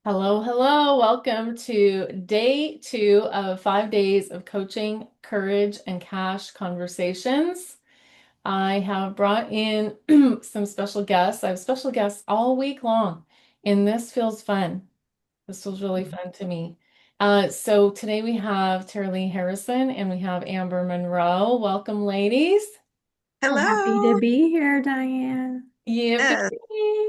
Hello, hello. Welcome to day 2 of 5 days of coaching, courage, and cash conversations. I have brought in some special guests. I have special guests all week long, and this feels fun. This was really fun to me. So today we have Terilee Harrison and we have Amber Monroe. Welcome, ladies. Happy to Hello. be here, Diane. Yes. Yippee.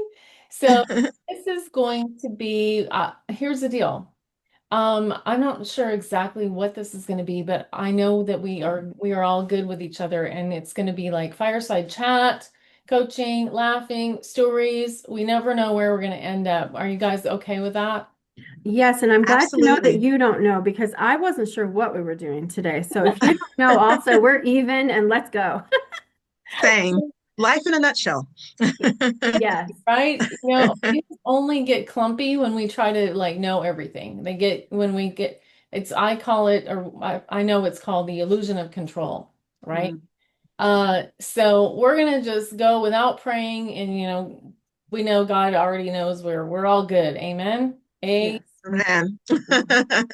So this is going to be, here's the deal. I'm not sure exactly what this is going to be, but I know that we are all good with each other, and it's going to be like fireside chat, coaching, laughing, stories. We never know where we're going to end up. Are you guys okay with that? Yes, and I'm glad to know that Absolutely. you don't know because I wasn't sure what we were doing today. So if you don't know, also, we're even and let's go. Same. Life in a nutshell. Yes. Right? Things only get clumpy when we try to like know everything. They get when we get I call it, or I know it's called the illusion of control, right? Mm, So we're gonna just go without praying, and we know God already knows we're all good. Amen. yes. Man. Mhm.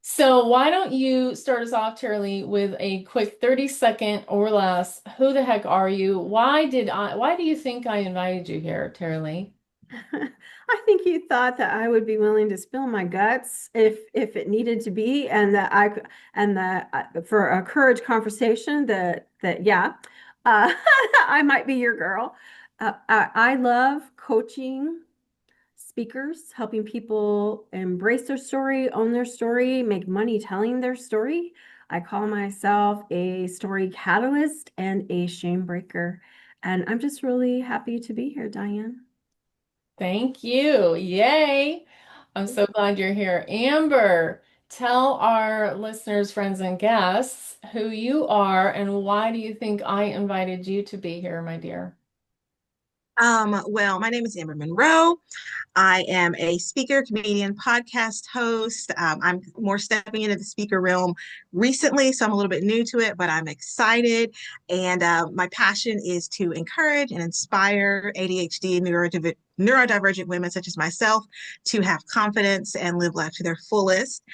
So why don't you start us off, Terilee, with a quick 30-second or less. Who the heck are you? Why do you think I invited you here, Terilee? I think you thought that I would be willing to spill my guts if it needed to be, and that for a courage conversation that yeah, I might be your girl. I love coaching speakers, helping people embrace their story, own their story, make money telling their story. I call myself a story catalyst and a shame breaker. And I'm just really happy to be here, Diane. Thank you. Yay. I'm so glad you're here. Amber, tell our listeners, friends, and guests who you are and why do you think I invited you to be here, my dear? Well, my name is Amber Monroe. I am a speaker, comedian, podcast host. I'm more stepping into the speaker realm recently, so I'm a little bit new to it, but I'm excited. And my passion is to encourage and inspire ADHD and neurodivergent women such as myself to have confidence and live life to their fullest.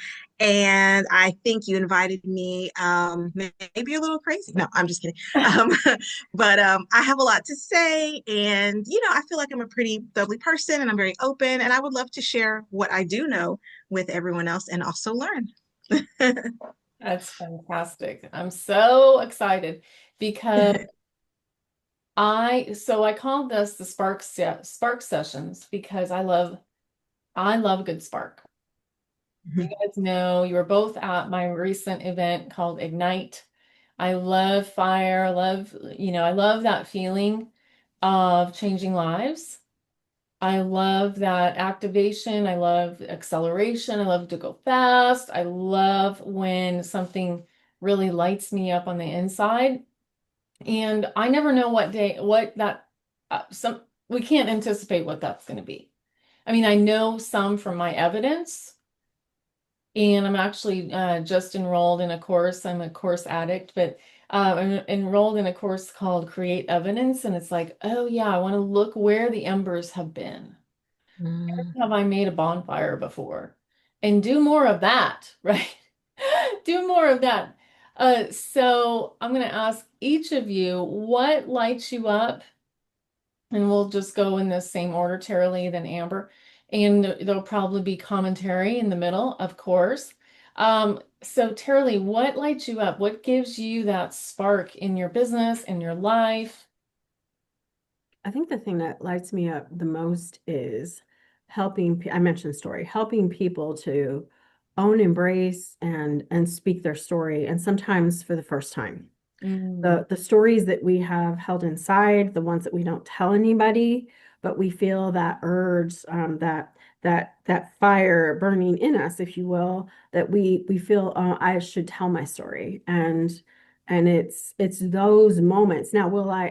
And I think you invited me, maybe a little crazy. No, I'm just kidding. Um, but I have a lot to say, and I feel like I'm a pretty bubbly person, and I'm very open, and I would love to share what I do know with everyone else, and also learn. That's fantastic. I'm so excited because I called this the Spark sessions because I love a good spark. You Mhm. guys know you were both at my recent event called Ignite. I love fire, I love that feeling of changing lives. I love that activation. I love acceleration. I love to go fast. I love when something really lights me up on the inside. And I never know what that, we can't anticipate what that's going to be. I mean, I know some from my evidence, and I'm actually just enrolled in a course. I'm a course addict, but I'm enrolled in a course called Create Evidence. And it's like, oh, yeah, I want to look where the embers have been. Mm. Have I made a bonfire before? And do more of that, right? Do more of that. So I'm going to ask each of you what lights you up, and we'll just go in the same order, Terilee, then Amber, and there'll probably be commentary in the middle, of course. So Terilee, what lights you up? What gives you that spark in your business, in your life? I think the thing that lights me up the most is I mentioned story, helping people to own, embrace, and speak their story, and sometimes for the first time. Mm, The stories that we have held inside, the ones that we don't tell anybody, but we feel that urge, that fire burning in us, if you will, that we feel, I should tell my story. And it's those moments. Now,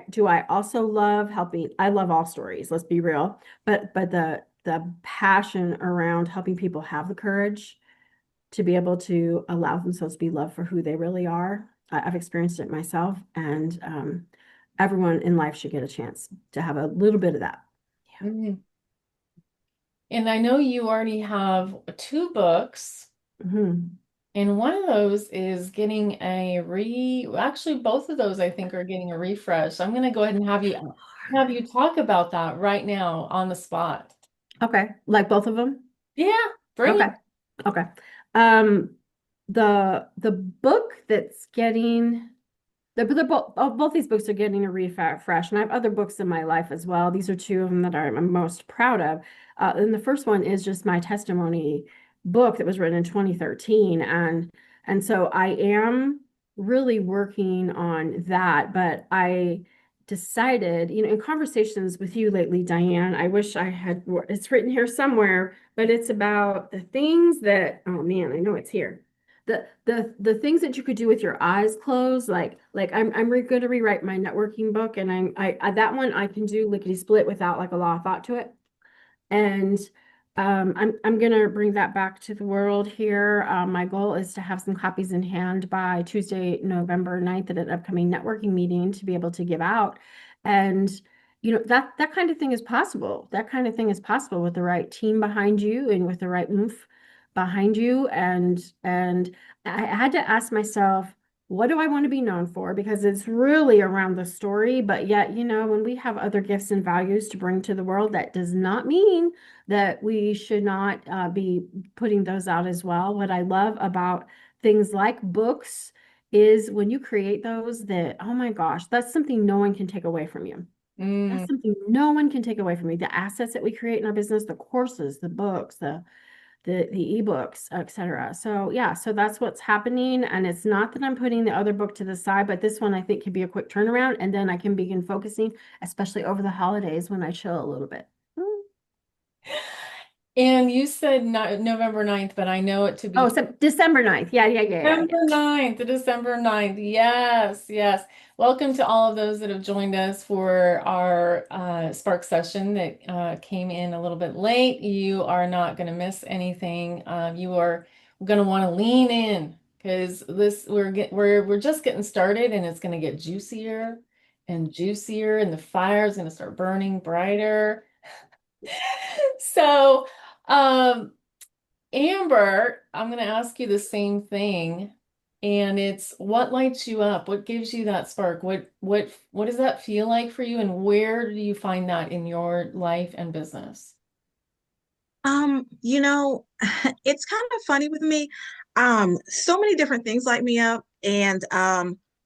do I also love helping? I love all stories, let's be real. But the passion around helping people have the courage to be able to allow themselves to be loved for who they really are. I've experienced it myself, and everyone in life should get a chance to have a little bit of that. Mhm. And I know you already have two books, Mhm. and one of those is getting actually both of those I think are getting a refresh. I'm going to go ahead and have you talk about that right now on the spot. Okay, like both of them? Yeah, bring Okay. it. Okay. Um, the book that's getting both these books are getting a refresh, and I have other books in my life as well. These are two of them that I'm most proud of. And the first one is just my testimony book that was written in 2013, and so I am really working on that. But I decided, in conversations with you lately, Diane, I wish I had it's written here somewhere, but it's about the things that, oh man, I know it's here, the things that you could do with your eyes closed, like I'm going to rewrite my networking book, and that one I can do lickety split without like a lot of thought to it. And I'm gonna bring that back to the world here. My goal is to have some copies in hand by Tuesday, November 9th at an upcoming networking meeting to be able to give out. And that kind of thing is possible. That kind of thing is possible with the right team behind you and with the right oomph behind you. And I had to ask myself, what do I want to be known for? Because it's really around the story, but yet, when we have other gifts and values to bring to the world, that does not mean that we should not be putting those out as well. What I love about things like books is when you create those, that, oh my gosh, that's something no one can take away from you. That's Mm. something no one can take away from you. The assets that we create in our business, the courses, the books, the ebooks, etc. So yeah, so that's what's happening. And it's not that I'm putting the other book to the side, but this one I think can be a quick turnaround, and then I can begin focusing, especially over the holidays when I chill a little bit. And you said November 9th, but I know it to Oh, be so December 9th. Yeah, yeah, yeah, yeah, December 9th, December 9th. Yes, yes. Welcome to all of those that have joined us for our Spark session that came in a little bit late. You are not going to miss anything. You are going to want to lean in because we're just getting started, and it's going to get juicier and juicier, and the fire is going to start burning brighter. So, um, Amber, I'm going to ask you the same thing, and it's what lights you up? What gives you that spark? What does that feel like for you, and where do you find that in your life and business? You know, it's kind of funny with me. So many different things light me up, and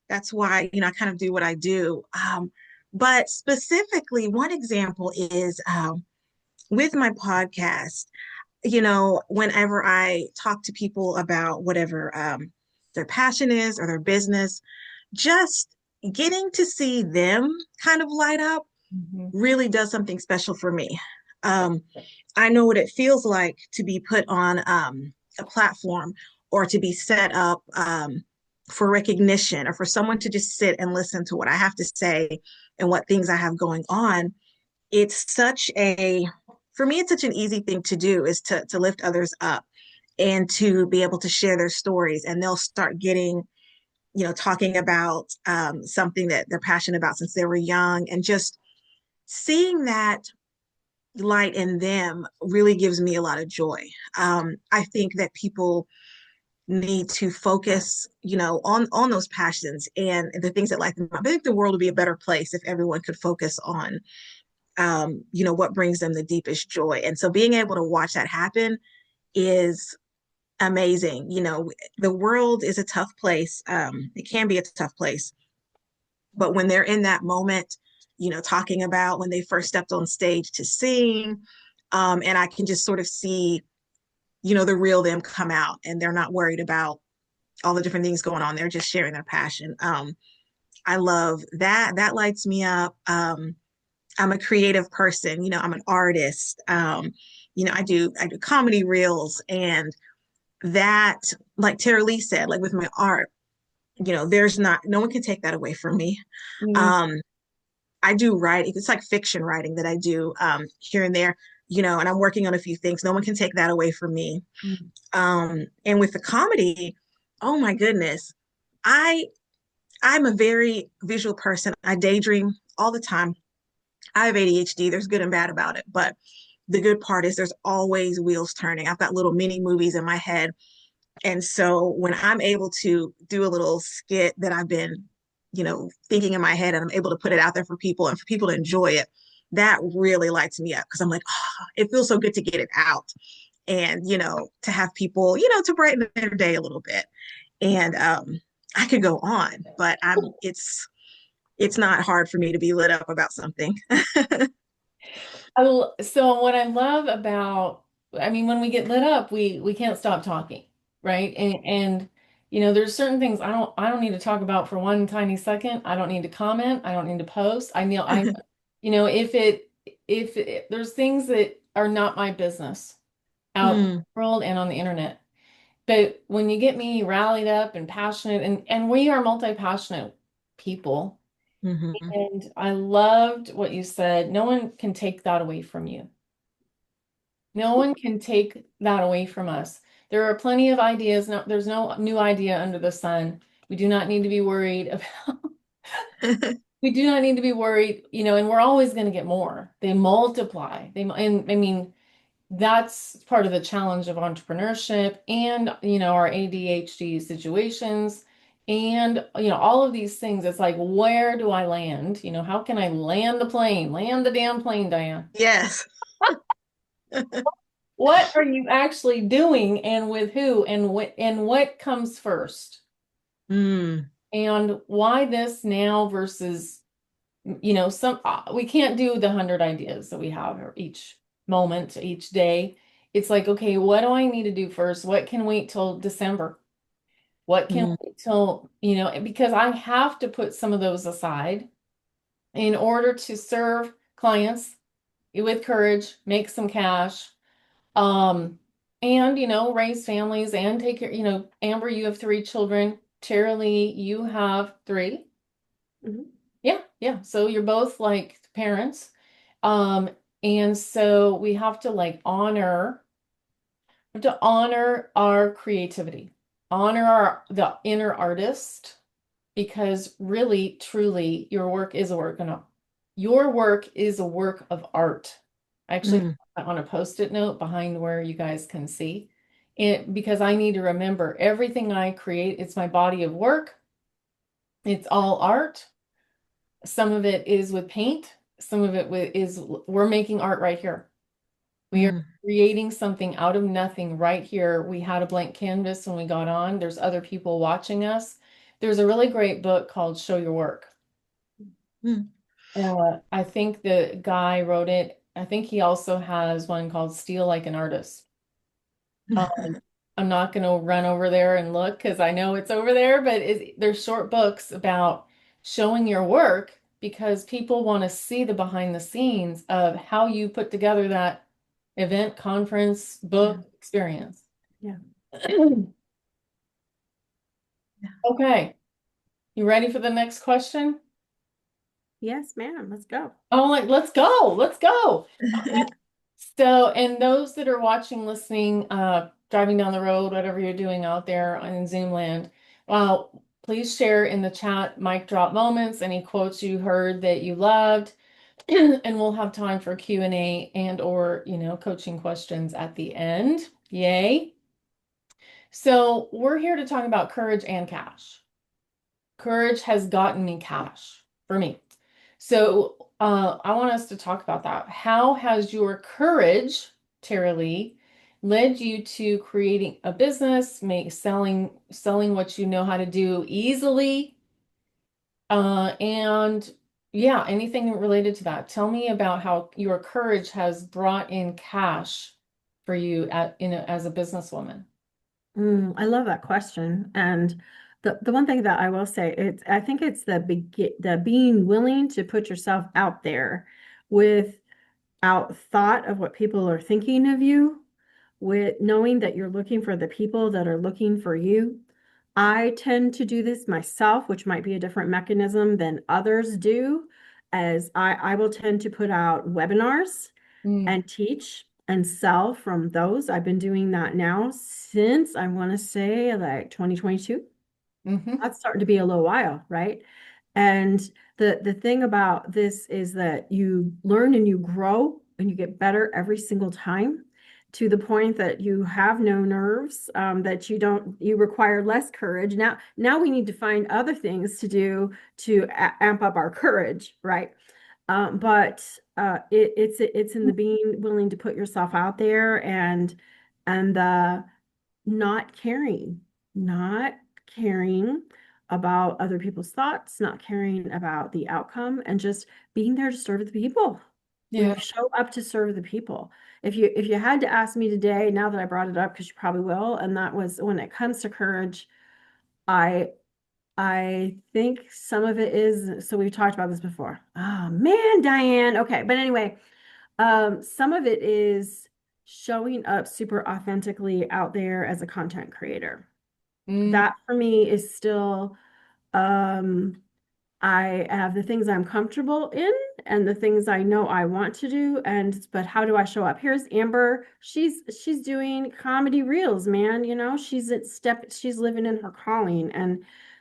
that's why, I kind of do what I do. But specifically, one example is with my podcast. Whenever I talk to people about whatever their passion is or their business, just getting to see them kind of light up Mhm. really does something special for me. Um, I know what it feels like to be put on a platform or to be set up for recognition or for someone to just sit and listen to what I have to say and what things I have going on. For me, it's such an easy thing to do is to lift others up and to be able to share their stories, and they'll start getting, talking about something that they're passionate about since they were young, and just seeing that light in them really gives me a lot of joy. I think that people need to focus, on those passions and the things that light them up. I think the world would be a better place if everyone could focus on, what brings them the deepest joy. And so being able to watch that happen is amazing. The world is a tough place. It can be a tough place, but when they're in that moment, talking about when they first stepped on stage to sing, and I can just sort of see, the real them come out, and they're not worried about all the different things going on. They're just sharing their passion. I love that. That lights me up. I'm a creative person. I'm an artist. I do comedy reels, and that, like Terilee said, like with my art, there's not no one can take that away from me. Mm. Um, I do write. It's like fiction writing that I do here and there, and I'm working on a few things. No one can take that away from me. Mm. And with the comedy, oh my goodness, I I'm a very visual person. I daydream all the time. I have ADHD. There's good and bad about it, but the good part is there's always wheels turning. I've got little mini movies in my head. And so when I'm able to do a little skit that I've been, thinking in my head and I'm able to put it out there for people and for people to enjoy it, that really lights me up because I'm like, oh, it feels so good to get it out and, to have people, to brighten their day a little bit. And I could go on, but it's not hard for me to be lit up about something. So what I love about, I mean, when we get lit up, we can't stop talking, right? And there's certain things I don't need to talk about for one tiny second. I don't need to comment. I don't need to post. If there's things that are not my business out in Mm, the world and on the internet. But when you get me rallied up and passionate, and we are multi-passionate people, mhm, and I loved what you said. No one can take that away from you. No one can take that away from us. There are plenty of ideas. No, there's no new idea under the sun. We do not need to be worried about, we do not need to be worried, and we're always going to get more. They multiply. And I mean, that's part of the challenge of entrepreneurship and, our ADHD situations and, all of these things. It's like, where do I land? How can I land the plane? Land the damn plane, Diane. yes. What are you actually doing and with who and what comes first? Mm, And why this now versus, some we can't do the 100 ideas that we have each moment, each day. It's like, okay, what do I need to do first? What can wait till December? What can mm, wait till, because I have to put some of those aside in order to serve clients with courage, make some cash, um, and raise families and take care. Amber, you have three children. Terilee, you have three. Mhm. Yeah, yeah. So you're both like parents. Um, and so we have to like honor our creativity, honor the inner artist, because really, truly, your work is a work of art. I actually put mm, that on a post-it note behind where you guys can see it, because I need to remember everything I create, it's my body of work. It's all art. Some of it is with paint. Some of it is we're making art right here. We are mm, creating something out of nothing right here. We had a blank canvas when we got on. There's other people watching us. There's a really great book called Show Your Work. mm. I think the guy wrote it. I think he also has one called Steal Like an Artist. Um, I'm not going to run over there and look because I know it's over there, but there's short books about showing your work because people want to see the behind the scenes of how you put together that event, conference, Yeah. book experience. Yeah. Okay, you ready for the next question? Yes, ma'am. Let's go. Oh, like, let's go, let's go. So, and those that are watching, listening, driving down the road, whatever you're doing out there in Zoom land, please share in the chat mic drop moments, any quotes you heard that you loved, and we'll have time for Q&A and or, coaching questions at the end. Yay. So we're here to talk about courage and cash. Courage has gotten me cash for me. So I want us to talk about that. How has your courage, Terilee, led you to creating a business, selling what you know how to do easily? And yeah, anything related to that. Tell me about how your courage has brought in cash for you as a businesswoman. I love that question. And the one thing that I will say, I think it's the being willing to put yourself out there without thought of what people are thinking of you, with knowing that you're looking for the people that are looking for you. I tend to do this myself, which might be a different mechanism than others do, as I will tend to put out webinars Mm, and teach and sell from those. I've been doing that now since I want to say like 2022. hmm That's starting to be a little while, right? And The thing about this is that you learn and you grow and you get better every single time to the point that you have no nerves, that you require less courage. Now we need to find other things to do to amp up our courage, right? But it's in the being willing to put yourself out there and not caring, not caring about other people's thoughts, not caring about the outcome, and just being there to serve the people. Yeah. We show up to serve the people. If you had to ask me today, now that I brought it up, because you probably will, and that was when it comes to courage, I I think some of it is, so we've talked about this before. Oh man, Diane. Okay, but anyway, some of it is showing up super authentically out there as a content creator. Mm, That for me is still, um, I have the things I'm comfortable in and the things I know I want to do. But how do I show up? Here's Amber. She's doing comedy reels, man. She's living in her calling.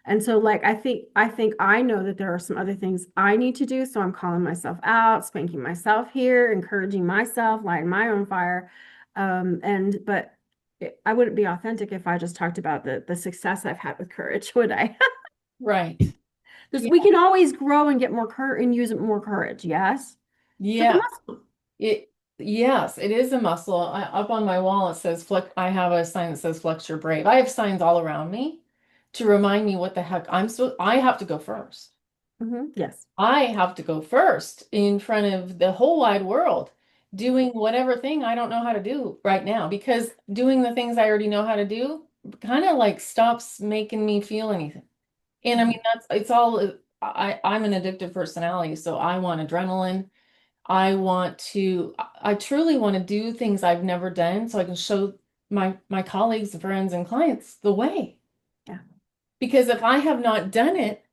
And so like I think I know that there are some other things I need to do. So I'm calling myself out, spanking myself here, encouraging myself, lighting my own fire. But I wouldn't be authentic if I just talked about the success I've had with courage, would I? right. We can always grow and get more courage and use more courage. Yes. It's like a Yeah. muscle. Yes, it is a muscle. Up on my wall, it says flex. I have a sign that says flex your brave. I have signs all around me to remind me what the heck I have to go first. Yes. I have to go first in front of the whole wide world, doing whatever thing I don't know how to do right now, because doing the things I already know how to do kind of like stops making me feel anything. And I mean, it's all, I'm an addictive personality, so I want adrenaline. I truly want to do things I've never done so I can show my colleagues, friends, and clients the way. Yeah. Because if I have not done it,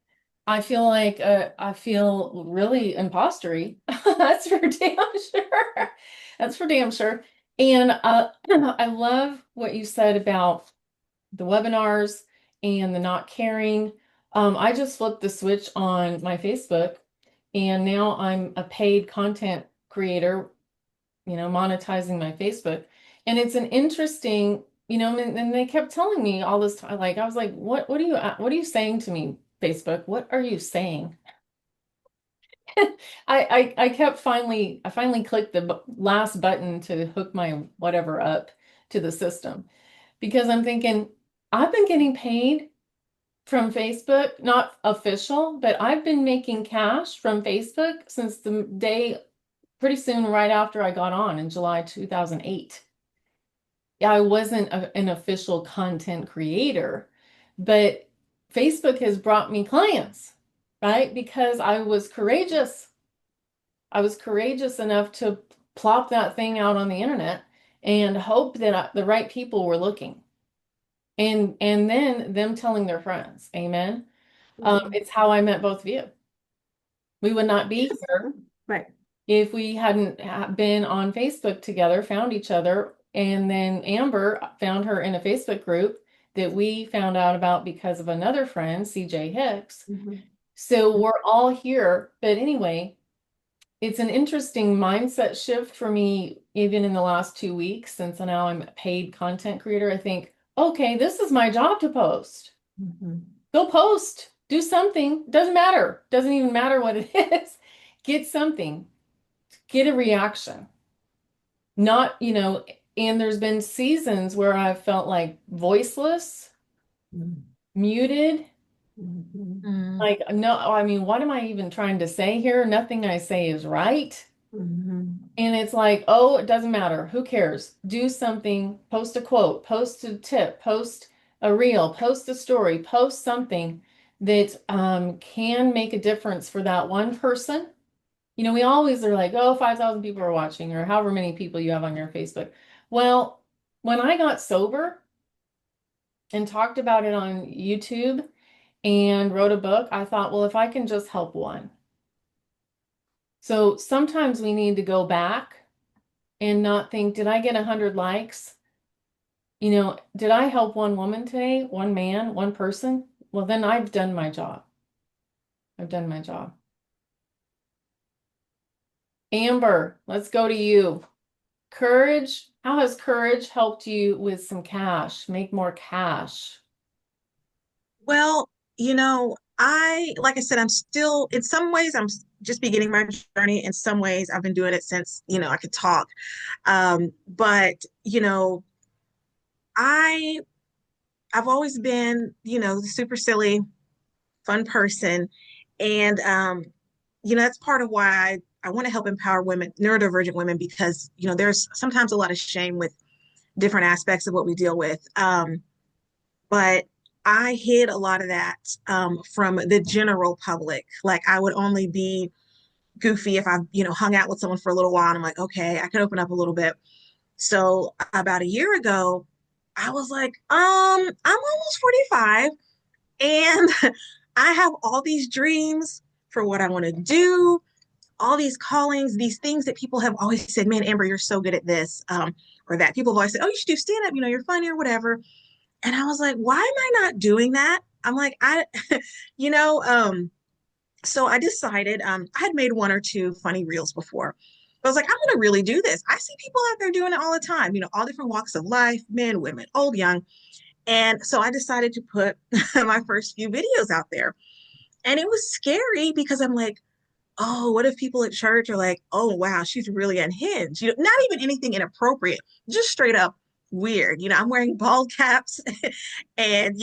I feel like I feel really impostery. That's for damn sure. That's for damn sure. And I love what you said about the webinars and the not caring. I just flipped the switch on my Facebook, and now I'm a paid content creator, monetizing my Facebook. And it's an interesting, and they kept telling me all this time, like I was like, what are you saying to me, Facebook? What are you saying? I finally clicked the last button to hook my whatever up to the system because I'm thinking I've been getting paid from Facebook, not official, but I've been making cash from Facebook since the day pretty soon right after I got on in July 2008. Yeah, I wasn't an official content creator, but Facebook has brought me clients, right? Because I was courageous. I was courageous enough to plop that thing out on the internet and hope that the right people were looking. And then them telling their friends. Amen. Mhm. It's how I met both of you. We would not be here Right. if we hadn't been on Facebook together, found each other, and then Amber found her in a Facebook group that we found out about because of another friend, CJ Hicks. Mhm. So we're all here. But anyway, it's an interesting mindset shift for me, even in the last 2 weeks, since now I'm a paid content creator. I think, okay, this is my job to post. Mhm. Go post, do something. Doesn't matter. Doesn't even matter what it is. Get something, get a reaction. Not, and there's been seasons where I've felt like voiceless, Mhm. muted. Mhm. Mm. Like, no, I mean, what am I even trying to say here? Nothing I say is right. Mhm. And it's like, oh, it doesn't matter. Who cares? Do something, post a quote, post a tip, post a reel, post a story, post something that can make a difference for that one person. We always are like, oh, 5,000 people are watching, or however many people you have on your Facebook. Well, when I got sober and talked about it on YouTube and wrote a book, I thought, well, if I can just help one. So sometimes we need to go back and not think, did I get 100 likes? Did I help one woman today, one man, one person? Well, then I've done my job. I've done my job. Amber, let's go to you. Courage. How has courage helped you with some cash, make more cash? Well, like I said, I'm still, in some ways, just beginning my journey. In some ways, I've been doing it since, I could talk. But, I, I've always been, the super silly, fun person. And, that's part of why I want to help empower women, neurodivergent women, because, there's sometimes a lot of shame with different aspects of what we deal with. But I hid a lot of that from the general public. Like I would only be goofy if I, hung out with someone for a little while and I'm like, okay, I can open up a little bit. So about a year ago, I was like, I'm almost 45 and I have all these dreams for what I want to do, all these callings, these things that people have always said, man, Amber, you're so good at this, or that people have always said, oh, you should do stand up, you're funny or whatever. And I was like, why am I not doing that? I'm like, you know, um, so I decided, I had made one or two funny reels before. But I was like, I'm going to really do this. I see people out there doing it all the time, all different walks of life, men, women, old, young. And so I decided to put my first few videos out there. And it was scary because I'm like, oh, what if people at church are like, oh, wow, she's really unhinged? Not even anything inappropriate, just straight up weird. I'm wearing bald caps and,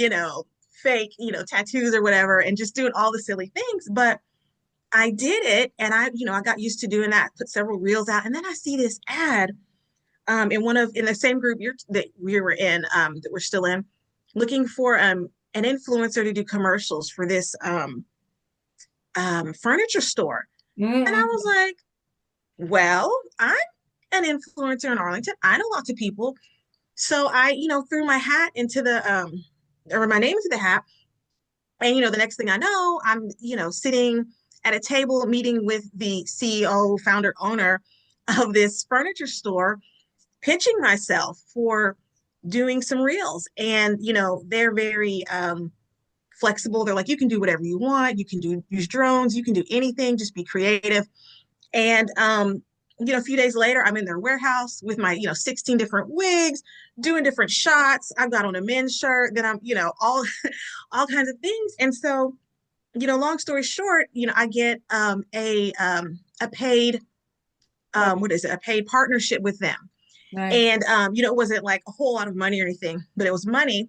fake, tattoos or whatever, and just doing all the silly things. But I did it and I got used to doing that, put several reels out. And then I see this ad in the same group that we were in, that we're still in, looking for an influencer to do commercials for this furniture store. And I was Mm-mm. like, well, I'm an influencer in Arlington. I know lots of people. So I, threw my hat into or my name into the hat. And, the next thing I know, I'm, sitting at a table meeting with the CEO, founder, owner of this furniture store, pitching myself for doing some reels. And, they're very flexible. They're like, you can do whatever you want. You can use drones. You can do anything. Just be creative. And a few days later, I'm in their warehouse with my, 16 different wigs, doing different shots. I've got on a men's shirt, then I'm, all all kinds of things. And so, long story short, I get a paid Wow, what is it, a paid partnership with them. nice. And it wasn't like a whole lot of money or anything, but it was money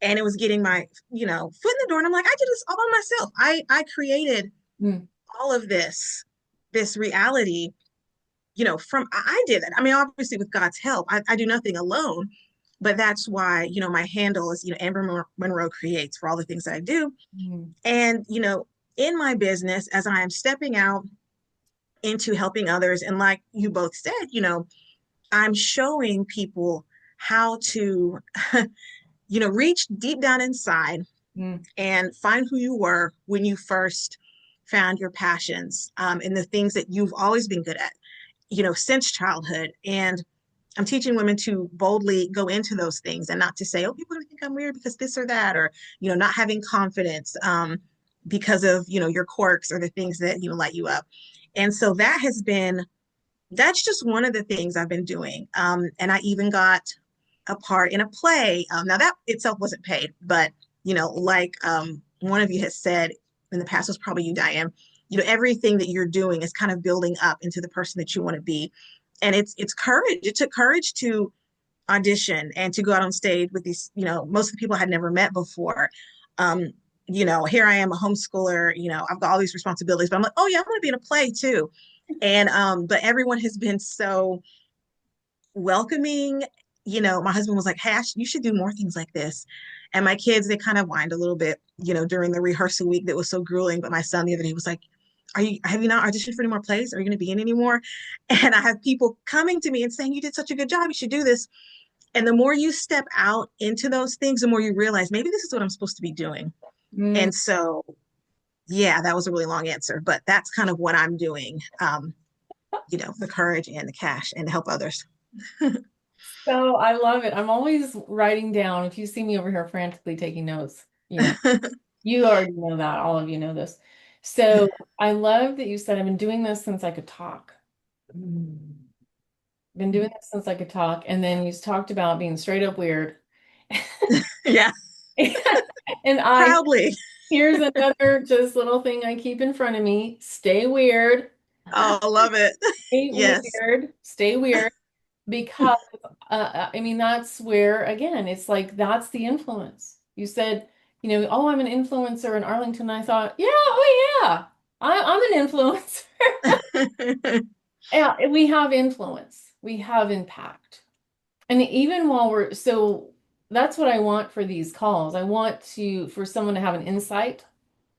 and it was getting my, foot in the door. And I'm like, I did this all by myself. I created Mm. all of this reality from I did it. I mean, obviously with God's help, I do nothing alone, but that's why, my handle is, Amber Monroe Creates for all the things that I do. Mm. And, in my business, as I am stepping out into helping others, and like you both said, I'm showing people how to, reach deep down inside Mm. and find who you were when you first found your passions and the things that you've always been good at since childhood. And I'm teaching women to boldly go into those things and not to say, oh, people are gonna think I'm weird because this or that, or, not having confidence because of, your quirks or the things that, light you up. And so that's just one of the things I've been doing. And I even got a part in a play. Now that itself wasn't paid, but, like one of you has said in the past, was probably you, Diane, everything that you're doing is kind of building up into the person that you want to be. And it's courage. It took courage to audition and to go out on stage with these, most of the people I had never met before. Um, here I am, a homeschooler, I've got all these responsibilities, but I'm like, oh yeah, I'm gonna be in a play too. And but everyone has been so welcoming. My husband was like, hey, you should do more things like this. And my kids, they kind of whined a little bit, during the rehearsal week that was so grueling. But my son the other day was like, have you not auditioned for any more plays? Are you going to be in anymore? And I have people coming to me and saying, you did such a good job. You should do this. And the more you step out into those things, the more you realize maybe this is what I'm supposed to be doing. Mm. And so, yeah, that was a really long answer, but that's kind of what I'm doing. The courage and the cash and to help others. So I love it. I'm always writing down. If you see me over here frantically taking notes, you already know that. All of you know this. So I love that you said I've been doing this since I could talk. Mm. Been doing this since I could talk. And then you talked about being straight up weird. Yeah, And proudly. here's another just little thing I keep in front of me. Stay weird. Oh, love it. Stay Yes. weird. Stay weird. Because I mean, that's where, again, it's like that's the influence. You said, oh, I'm an influencer in Arlington. I thought, yeah, oh yeah, I'm an influencer. Yeah, we have influence, we have impact. And even while so that's what I want for these calls. I want for someone to have an insight.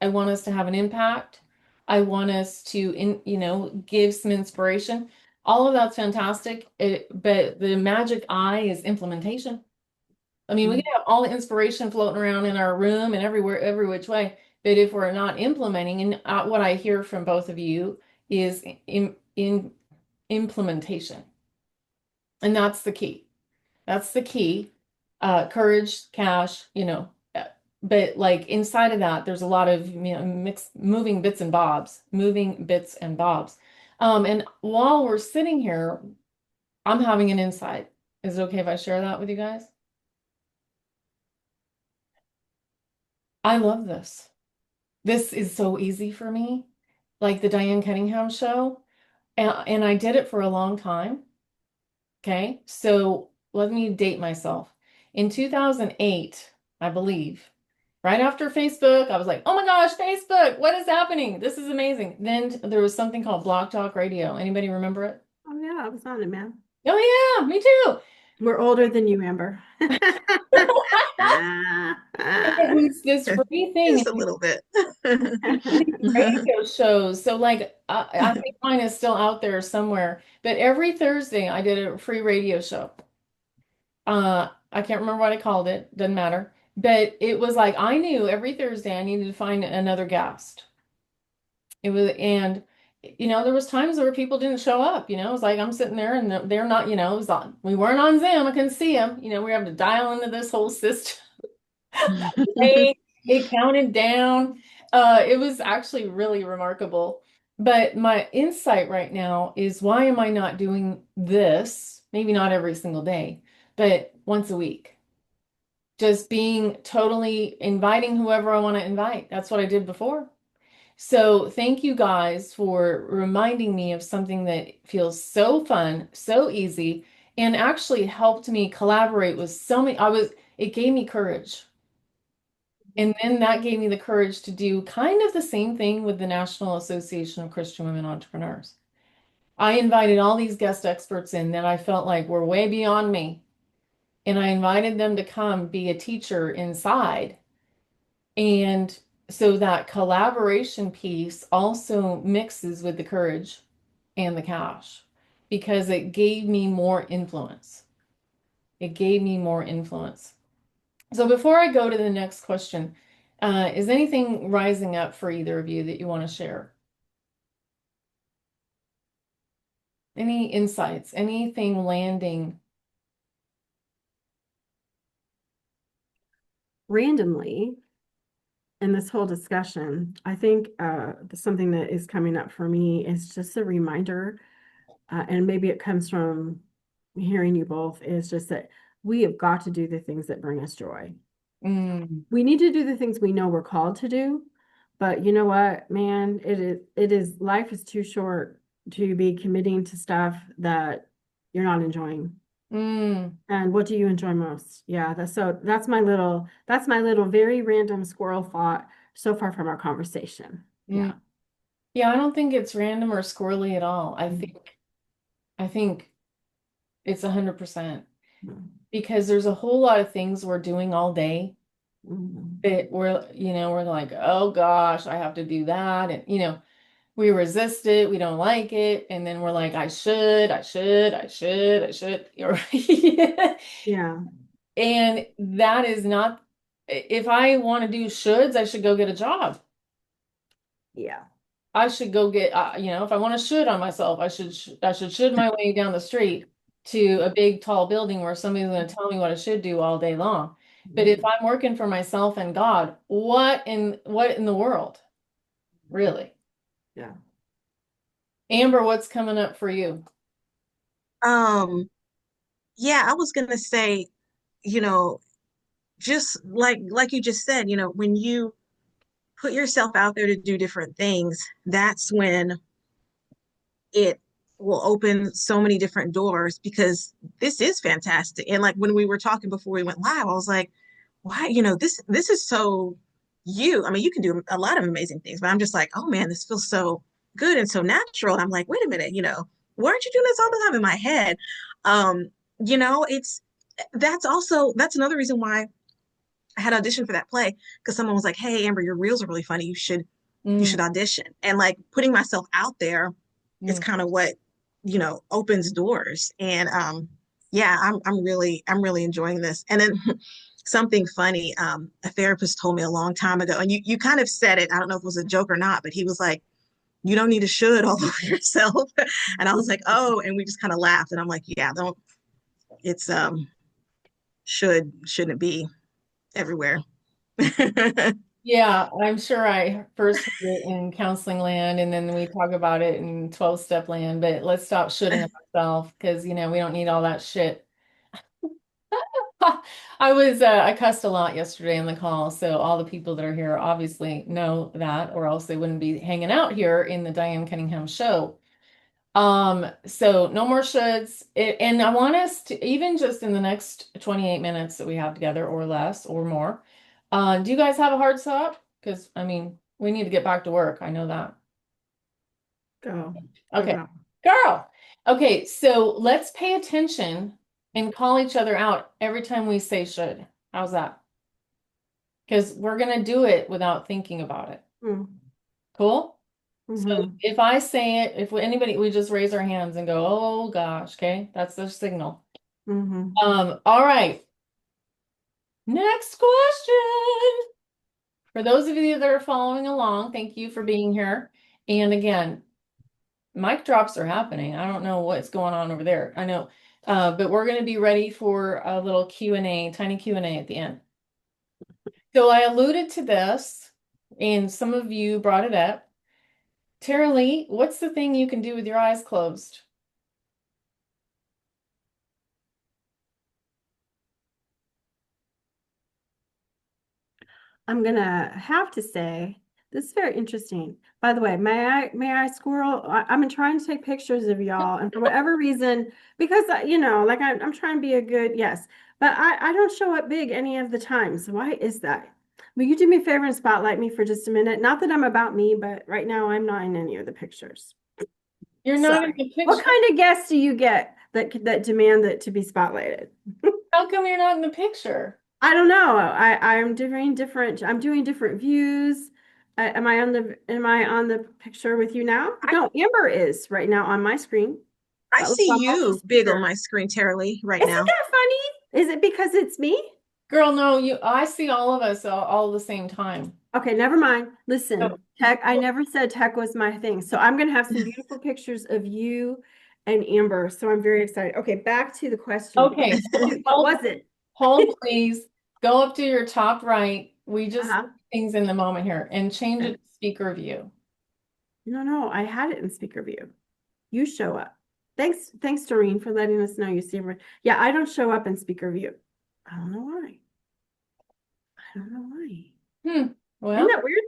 I want us to have an impact. I want us to, give some inspiration. All of that's fantastic. But the magic eye is implementation. I mean, we can have all the inspiration floating around in our room and everywhere, every which way. But if we're not implementing, and what I hear from both of you is in implementation. And that's the key. That's the key. Courage, cash, but like inside of that, there's a lot of mixed moving bits and bobs, moving bits and bobs. And while we're sitting here, I'm having an insight. Is it okay if I share that with you guys? I love this. This is so easy for me, like the Diane Cunningham show. And I did it for a long time. Okay. So let me date myself. In 2008, I believe, right after Facebook, I was like, oh my gosh, Facebook, what is happening? This is amazing. Then there was something called Blog Talk Radio. Anybody remember it? Oh yeah, I was on it, man. Oh yeah, me too. We're older than you, Amber. It was this free thing. Just a little bit. Radio shows. So like I think mine is still out there somewhere. But every Thursday I did a free radio show. I can't remember what I called it, doesn't matter. But it was like I knew every Thursday I needed to find another guest. It was, and there was times where people didn't show up. It was like I'm sitting there and they're not, it was on, we weren't on Zoom. I couldn't see them. We have to dial into this whole system. Hey, it counted down. It was actually really remarkable. But my insight right now is why am I not doing this? Maybe not every single day, but once a week. Just being totally inviting whoever I want to invite. That's what I did before. So thank you guys for reminding me of something that feels so fun, so easy, and actually helped me collaborate with so many. It gave me courage. And then that gave me the courage to do kind of the same thing with the National Association of Christian Women Entrepreneurs. I invited all these guest experts in that I felt like were way beyond me. And I invited them to come be a teacher inside. And so that collaboration piece also mixes with the courage and the cash because it gave me more influence. It gave me more influence. So before I go to the next question, is anything rising up for either of you that you want to share? Any insights? Anything landing? Randomly, in this whole discussion, I think something that is coming up for me is just a reminder, and maybe it comes from hearing you both, is just that we have got to do the things that bring us joy. Mm, We need to do the things we know we're called to do, but you know what, man, it is life is too short to be committing to stuff that you're not enjoying. mm, And what do you enjoy most? Yeah, that's my little very random squirrel thought so far from our conversation. mm. Yeah. Yeah, I don't think it's random or squirrely at all. I think it's 100% because there's a whole lot of things we're doing all day Mhm. that we're like, oh gosh, I have to do that. And, we resist it, we don't like it. And then we're like, I should. Yeah. And that is not, if I want to do shoulds, I should go get a job. Yeah. I should go get, if I want to should on myself, I should should my way down the street to a big tall building where somebody's going to tell me what I should do all day long. But if Mhm. I'm working for myself and God, what in the world, really? Yeah. Amber, what's coming up for you? Um, yeah, I was gonna say, you know, just like you just said, when you put yourself out there to do different things, that's when it will open so many different doors because this is fantastic. And like when we were talking before we went live, I was like, why, this is so you. I mean, you can do a lot of amazing things, but I'm just like, oh man, this feels so good and so natural. And I'm like, wait a minute, weren't you doing this all the time in my head? Um, it's that's another reason why I had auditioned for that play because someone was like, hey, Amber, your reels are really funny. You should Mm, audition. And like putting myself out there is mm. kind of what, opens doors. And yeah, I'm really enjoying this. And then something funny, a therapist told me a long time ago, and you kind of said it, I don't know if it was a joke or not, but he was like, you don't need to should all over yourself. And I was like, oh, and we just kind of laughed. And I'm like, yeah, don't, it's shouldn't be everywhere. Yeah, I'm sure I first heard it in counseling land, and then we talk about it in 12-step land, but let's stop shitting on ourselves because, we don't need all that shit. I cussed a lot yesterday on the call, so all the people that are here obviously know that, or else they wouldn't be hanging out here in the Diane Cunningham show. So no more shoulds. And I want us to, even just in the next 28 minutes that we have together or less or more, do you guys have a hard stop? Because I mean, we need to get back to work. I know that. Go. Go, Okay. go. Girl. Okay, so let's pay attention and call each other out every time we say should. How's that? Because we're gonna do it without thinking about it. Mm. Cool? So Mm-hmm. if I say it, if anybody, we just raise our hands and go, oh gosh, okay, that's the signal. Mm-hmm. All right. Next question. For those of you that are following along, thank you for being here. And again, mic drops are happening. I don't know what's going on over there. I know, but we're going to be ready for a little Q&A, tiny Q&A at the end. So I alluded to this, and some of you brought it up. Terilee, what's the thing you can do with your eyes closed? I'm gonna have to say this is very interesting. By the way, may I squirrel? I'm trying to take pictures of y'all, and for whatever reason, because like I'm trying to be a good yes, but I don't show up big any of the times. Why is that? Will you do me a favor and spotlight me for just a minute? Not that I'm about me, but right now I'm not in any of the pictures. You're not in Sorry. the What picture. kind of guests do you get that demand that to be spotlighted? How come you're not in the picture? I don't know. I'm doing different views. Am I on the picture with you now? I, No, Amber is right now on my screen. I But look, see I'm also you big on speaker. my screen, Terilee, right Isn't now. that funny? Is it because it's me? Girl, no, I see all of us all at the same time. Okay, never mind. So, Listen, tech, I never said tech was my thing. So I'm gonna have some beautiful pictures of you and Amber. So I'm very excited. Okay, back to the question. okay, so What was it? hold please. Go up to your top right. We just Uh-huh. things in the moment here and change Okay. it to speaker view. No, I had it in speaker view. You show up. Thanks, Doreen, for letting us know you see her. Yeah, I don't show up in speaker view. I don't know why. I don't know why. Hmm. Isn't Well, that weird?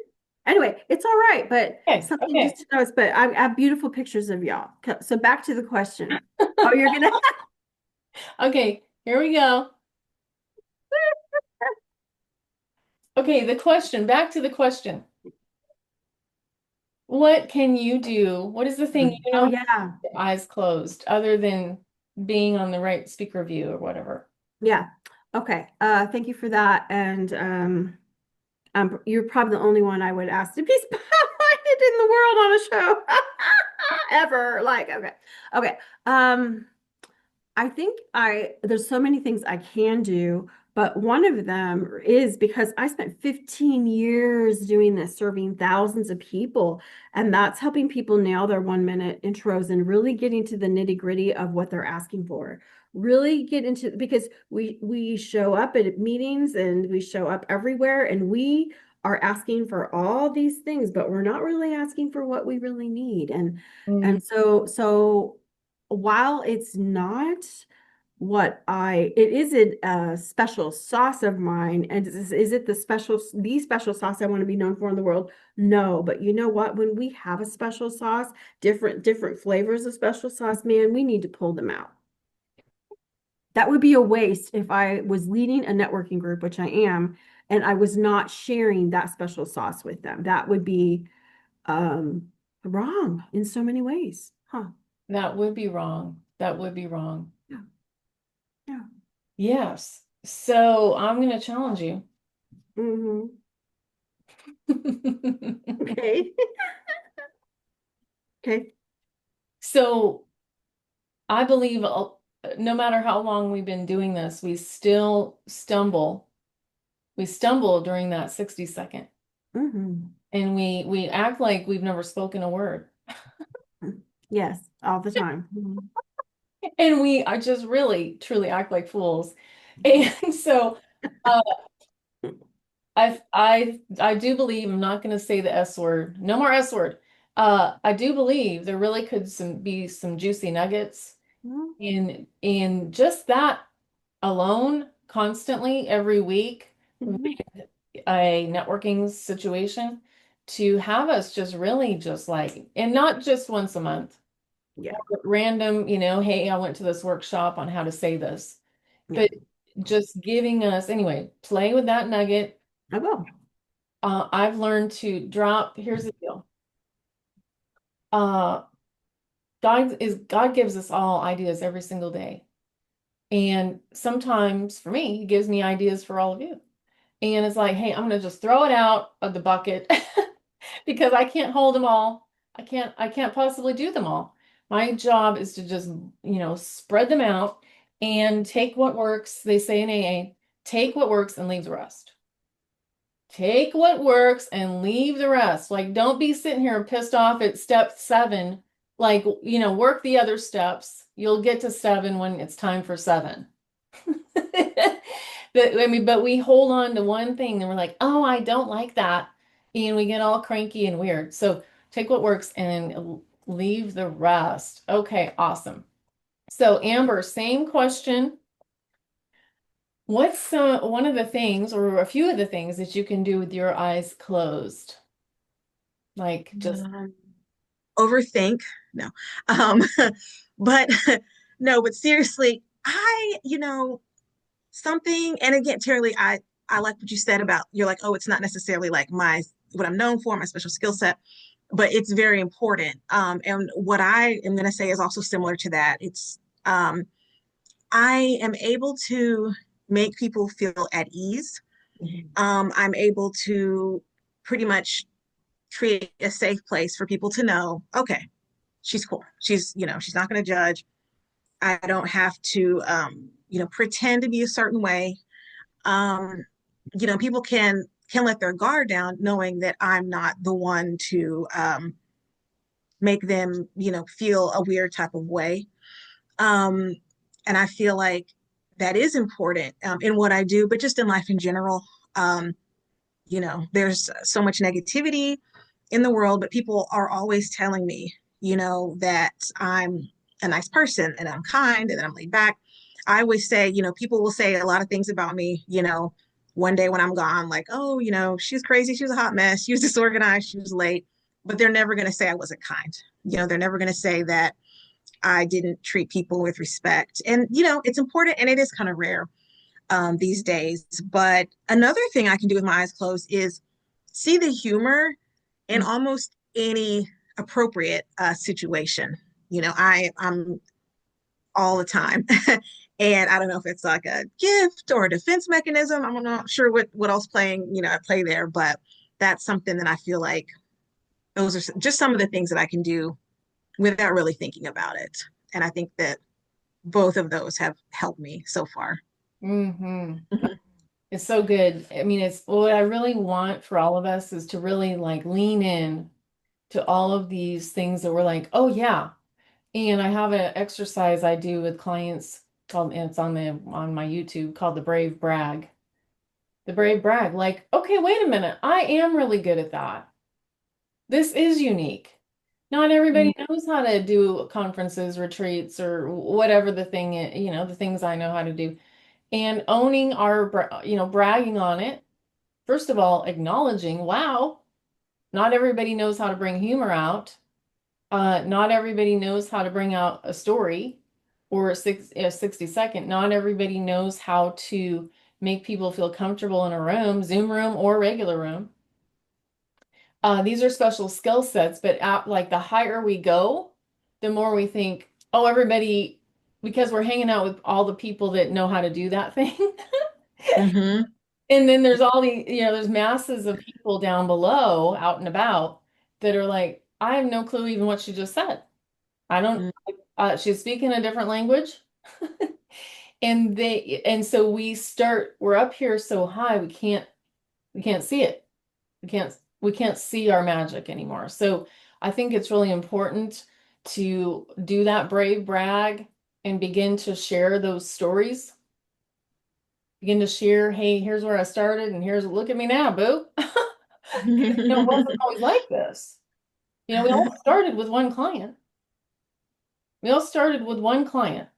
Anyway, it's all right, but okay, something okay. just to notice. But I have beautiful pictures of y'all. So back to the question. Oh, you're gonna. Okay, here we go. Okay, the question, back to the question. What can you do? What is the thing you Oh know yeah, with your eyes closed other than being on the right speaker view or whatever? yeah. Okay. Thank you for that. And you're probably the only one I would ask to be spotlighted in the world on a show ever. Like, okay, okay. I think there's so many things I can do, but one of them is because I spent 15 years doing this, serving thousands of people, and that's helping people nail their 1 minute intros and really getting to the nitty-gritty of what they're asking for. Really get into because we show up at meetings and we show up everywhere and we are asking for all these things, but we're not really asking for what we really need. Mm, And so while it's not what it is a special sauce of mine, and is it the special sauce I want to be known for in the world? No, but you know what? When we have a special sauce, different flavors of special sauce, man, we need to pull them out. That would be a waste if I was leading a networking group, which I am, and I was not sharing that special sauce with them. That would be um, wrong in so many ways. Huh. that would be wrong. That would be wrong. Yeah. Yeah. Yes. So I'm going to challenge you. Hmm. Okay. Okay. So I believe no matter how long we've been doing this, we still stumble. We stumble during that 60 second, Hmm. and we act like we've never spoken a word. Yes, all the time. Mhm. And we are just really truly act like fools. And so uh, I do believe, I'm not going to say the S word. No more S word. I do believe there really could be some juicy nuggets in just that alone, constantly every week with Mhm. a networking situation, to have us just really just like, and not just once a month, Yeah. random, hey, I went to this workshop on how to say this, Yeah. but just giving us, anyway, play with that nugget. I will. I've learned to drop, here's the deal. Uh, God gives us all ideas every single day. And sometimes for me, he gives me ideas for all of you. And it's like, hey, I'm gonna just throw it out of the bucket because I can't hold them all. I can't possibly do them all. My job is to just, spread them out and take what works. They say in AA, take what works and leave the rest. Take what works and leave the rest. Like, don't be sitting here pissed off at step 7. Like, work the other steps. You'll get to 7 when it's time for 7. But we hold on to one thing and we're like, oh, I don't like that. And we get all cranky and weird. So take what works and leave the rest. Okay, awesome. So, Amber, same question. What's one of the things, or a few of the things, that you can do with your eyes closed? Like just, Um, Overthink. No. Um, but no, but seriously, something, and again, Terilee, I like what you said about you're like, oh, it's not necessarily like my what I'm known for, my special skill set, but it's very important. And what I am going to say is also similar to that. It's I am able to make people feel at ease. I'm able to pretty much create a safe place for people to know, okay, she's cool. She's not going to judge. I don't have to, pretend to be a certain way. Um, People can let their guard down, knowing that I'm not the one to make them, feel a weird type of way. Um, and I feel like that is important in what I do, but just in life in general. Um, there's so much negativity in the world, but people are always telling me, that I'm a nice person and I'm kind and that I'm laid back. I always say, people will say a lot of things about me, one day when I'm gone, like, oh, she's crazy, she was a hot mess, she was disorganized, she was late, but they're never going to say I wasn't kind. They're never going to say that I didn't treat people with respect. And, it's important and it is kind of rare these days. But another thing I can do with my eyes closed is see the humor in almost any appropriate situation. I'm all the time. And I don't know if it's like a gift or a defense mechanism. I'm not sure what else playing, at play there, but that's something that I feel like those are just some of the things that I can do without really thinking about it. And I think that both of those have helped me so far. hmm it's so good. I mean, it's what I really want for all of us is to really like lean in to all of these things that we're like, oh yeah. And I have an exercise I do with clients called, and it's on my YouTube, called the Brave Brag. The brave brag, like, okay, wait a minute, I am really good at that. This is unique. Not everybody knows how to do conferences, retreats, or whatever the thing is, the things I know how to do. And owning bragging on it. First of all, acknowledging, wow, not everybody knows how to bring humor out. Not everybody knows how to bring out a story or a 60-second. Not everybody knows how to make people feel comfortable in a room, Zoom room or regular room. These are special skill sets, but like the higher we go, the more we think, oh, everybody, because we're hanging out with all the people that know how to do that thing. Mm-hmm. And then there's all there's masses of people down below out and about that are like, I have no clue even what she just said. I don't, she's speaking a different language. And so we're up here so high, we can't see it. We can't see our magic anymore. So I think it's really important to do that brave brag and begin to share those stories. Begin to share, hey, here's where I started, and look at me now, boo. It wasn't always like this. We all started with one client. We all started with one client.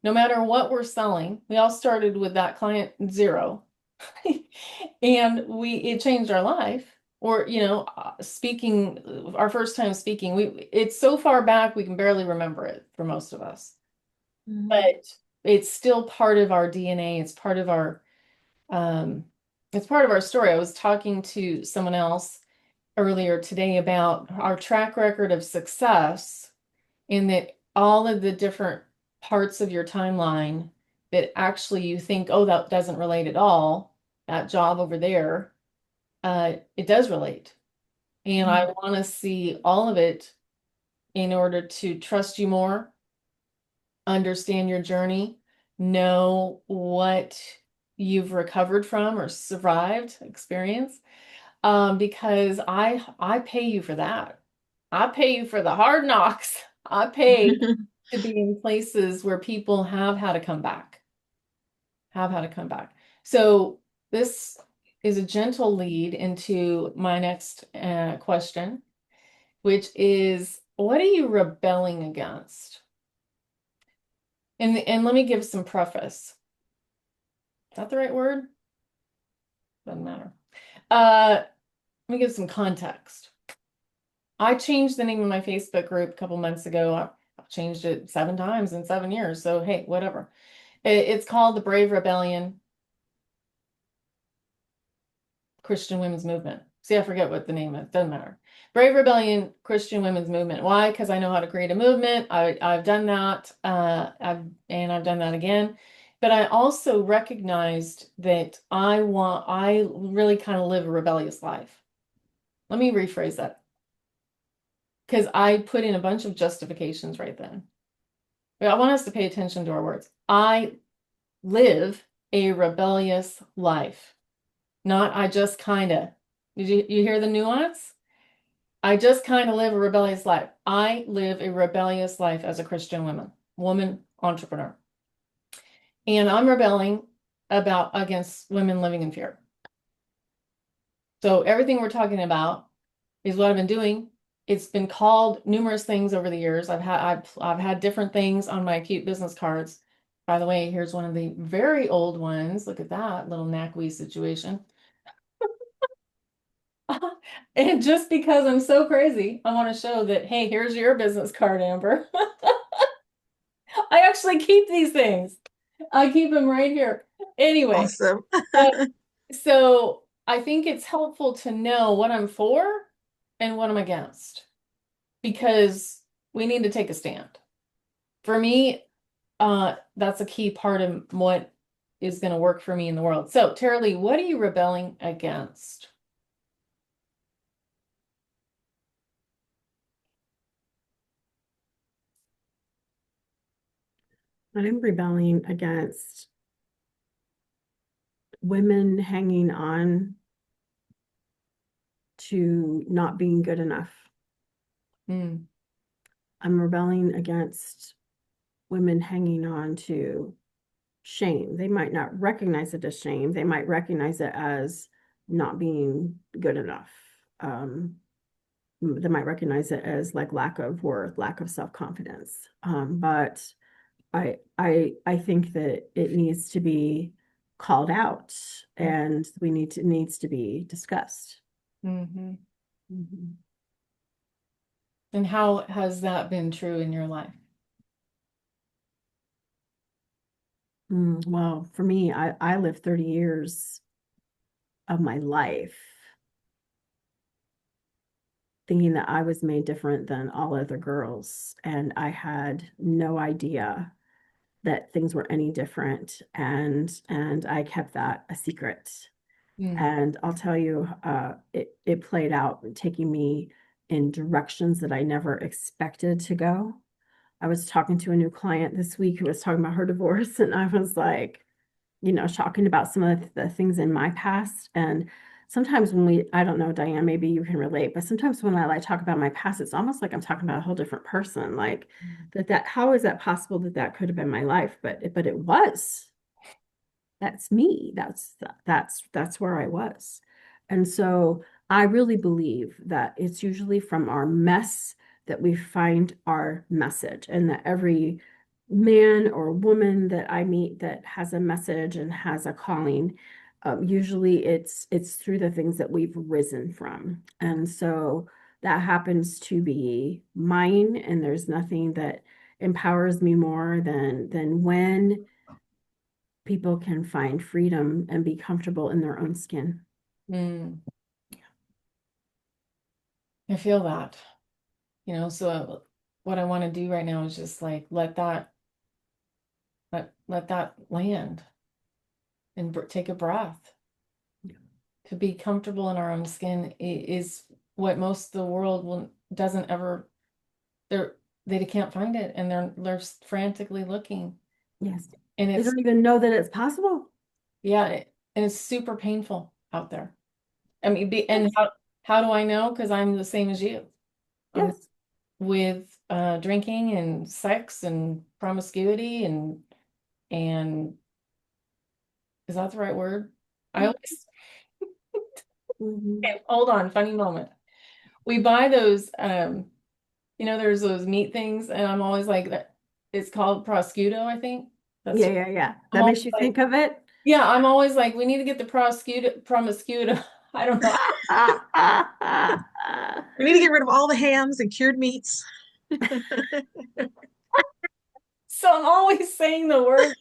No matter what we're selling, we all started with that client zero. And it changed our life. Or, speaking, our first time speaking, it's so far back we can barely remember it for most of us. But it's still part of our DNA. Um, it's part of our story. I was talking to someone else earlier today about our track record of success, in that all of the different parts of your timeline that actually you think, oh, that doesn't relate at all, that job over there, it does relate. And I want to see all of it in order to trust you more, understand your journey, know what you've recovered from or survived experience. Because I pay you for that. I pay you for the hard knocks. I pay to be in places where people have had to come back, have had to come back. So this is a gentle lead into my next question, which is, what are you rebelling against? And let me give some preface. Is that the right word? Doesn't matter. Let me give some context. I changed the name of my Facebook group a couple months ago. I've changed it 7 times in 7 years. So, hey, whatever. It's called the Brave Rebellion Christian Women's Movement. See, I forget what the name is. Doesn't matter. Brave Rebellion Christian Women's Movement. Why? Because I know how to create a movement. I've done that. I've done that again. But I also recognized that I really kind of live a rebellious life. Let me rephrase that, because I put in a bunch of justifications right then. But I want us to pay attention to our words. I live a rebellious life. Not I just kind of. Did you hear the nuance? I just kind of live a rebellious life. I live a rebellious life as a Christian woman entrepreneur. And I'm rebelling against women living in fear. So everything we're talking about is what I've been doing. It's been called numerous things over the years. I've had different things on my cute business cards. By the way, here's one of the very old ones. Look at that little knackwe situation. And just because I'm so crazy, I want to show that, hey, here's your business card, Amber. I actually keep these things. I keep them right here. Anyway, Awesome. uh, so I think it's helpful to know what I'm for and what I'm against, because we need to take a stand. For me, that's a key part of what is going to work for me in the world. So, Terilee, what are you rebelling against? I'm rebelling against women hanging on to not being good enough. Hmm. I'm rebelling against women hanging on to shame. They might not recognize it as shame. They might recognize it as not being good enough. They might recognize it as like lack of worth, lack of self-confidence. But I think that it needs to be called out and needs to be discussed. Mm-hmm. Mhm. And how has that been true in your life? Well, for me, I lived 30 years of my life thinking that I was made different than all other girls, and I had no idea that things were any different, and I kept that a secret. Mm. And I'll tell you, it played out, taking me in directions that I never expected to go. I was talking to a new client this week who was talking about her divorce, and I was like, shocking about some of the things in my past. And sometimes I don't know, Diane, maybe you can relate, but sometimes when I like talk about my past, it's almost like I'm talking about a whole different person. Like how is that possible that that could have been my life? But it was. That's me. That's where I was. And so I really believe that it's usually from our mess that we find our message, and that every man or woman that I meet that has a message and has a calling, usually it's through the things that we've risen from. And so that happens to be mine, and there's nothing that empowers me more than when people can find freedom and be comfortable in their own skin. Mm. I feel that, so what I want to do right now is just like let that land and take a breath. To be comfortable in our own skin is what most of the world doesn't ever, they're they can't find it, and they're frantically looking, Yes. and They it's, don't even know that it's possible. yeah, and it's super painful out there. I mean, and Yes. how do I know? Because I'm the same as you. I'm Yes. with drinking and sex and promiscuity and is that the right word? I always Mhm. okay, hold on, funny moment. We buy those there's those meat things, and I'm always like that. It's called prosciutto, I think. That's Yeah, yeah, yeah. I'm That always makes you like, think of it. yeah, I'm always like, we need to get the promiscuito. I don't know. We need to get rid of all the hams and cured meats. So I'm always saying the word.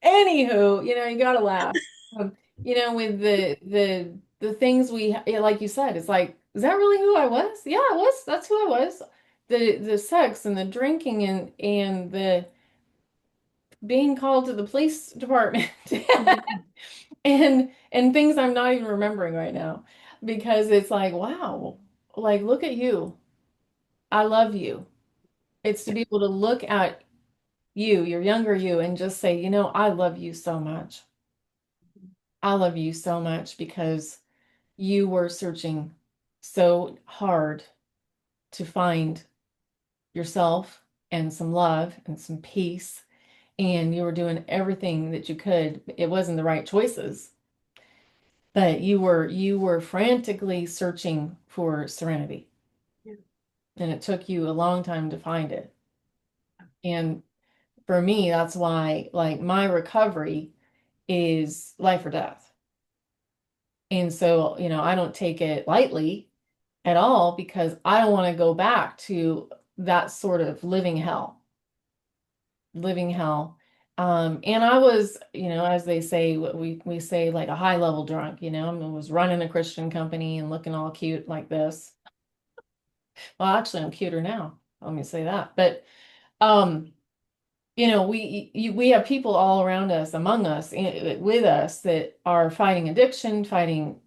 Anywho, you gotta laugh. With the things yeah, like you said, it's like, is that really who I was? Yeah, I was. That's who I was. The sex and the drinking and the being called to the police department and things I'm not even remembering right now, because it's like, wow, like, look at you. I love you. It's to be able to look at you, your younger you, and just say, I love you so much. I love you so much because you were searching so hard to find yourself and some love and some peace, and you were doing everything that you could. It wasn't the right choices, but you were frantically searching for serenity, Yeah. and it took you a long time to find it. And for me, that's why, like, my recovery is life or death. And so, I don't take it lightly at all, because I don't want to go back to that sort of living hell. And I was, as they say, what we say, like a high level drunk, I was running a Christian company and looking all cute like this. Well, actually, I'm cuter now. Let me say that. But, um, we have people all around us, among us, with us, that are fighting addiction, fighting